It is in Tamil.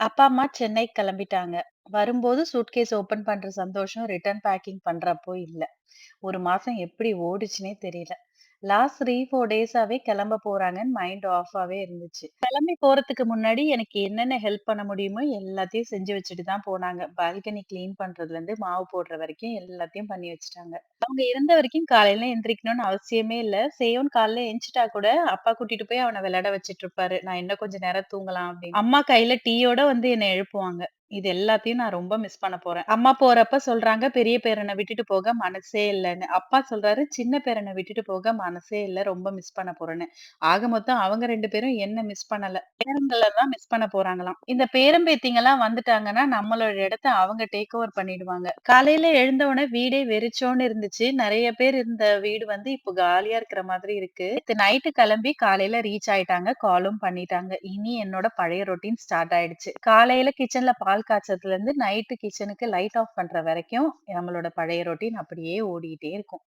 அப்பா, அம்மா சென்னை கிளம்பிட்டாங்க. வரும்போது சூட்கேஸ் ஓப்பன் பண்ற சந்தோஷம், ரிட்டர்ன் பேக்கிங் பண்றப்போ இல்ல. 1 மாசம் எப்படி ஓடுச்சுன்னே தெரியல. லாஸ்ட் 3, 4 டேஸாவே கிளம்ப போறாங்கன்னு மைண்ட் ஆஃபாவே இருந்துச்சு. கிளம்பி போறதுக்கு முன்னாடி எனக்கு என்னென்ன ஹெல்ப் பண்ண முடியுமோ எல்லாத்தையும் செஞ்சு வச்சுட்டு தான் போனாங்க. பால்கனி கிளீன் பண்றதுலருந்து மாவு போடுற வரைக்கும் எல்லாத்தையும் பண்ணி வச்சுட்டாங்க. அவங்க இருந்த வரைக்கும் காலையில எந்திரிக்கணும்னு அவசியமே இல்ல. சேயோன் காலைல எந்திச்சிட்டா கூட அப்பா கூட்டிட்டு போய் அவன விளையாட வச்சுட்டு இருப்பாரு. நான் இன்னும் கொஞ்சம் நேரம் தூங்கலாம் அப்படின்னு. அம்மா கையில டீயோட வந்து என்ன எழுப்புவாங்க. இது எல்லாத்தையும் நான் ரொம்ப மிஸ் பண்ண போறேன். அம்மா போறப்ப சொல்றாங்க, பெரிய பேரன விட்டுட்டு போக மனசே இல்லன்னு. அப்பா சொல்றாரு, சின்ன பேரன விட்டுட்டு போக மனசே இல்ல. ரொம்ப மிஸ் பண்ண போறேன்னு. ஆக மொத்தம் அவங்க 2 பேரும் என்ன மிஸ் பண்ணல. பேரன்கள தான் மிஸ் பண்ண போறாங்களாம். இந்த பேரன் பேத்திங்கலாம் வந்துட்டாங்கன்னா, நம்மளோட இடத்த அவங்க டேக் ஓவர் பண்ணிடுவாங்க. காலையில எழுந்தவுனே வீடே வெறிச்சோன்னு இருந்துச்சு. நெறைய பேர் இருந்த வீடு வந்து இப்போ காலியா இருக்கிற மாதிரி இருக்கு. நேத்து நைட்டு கிளம்பி காலையில ரீச் ஆயிட்டாங்க. காலும் பண்ணிட்டாங்க. இனி என்னோட பழைய ரொட்டீன் ஸ்டார்ட் ஆயிடுச்சு. காலையில கிச்சன்ல பால் காய்ச்சறதுலருந்து நைட்டு கிச்சனுக்கு லைட் ஆஃப் பண்ற வரைக்கும் நம்மளோட பழைய ரொட்டீன் அப்படியே ஓடிட்டே இருக்கும்.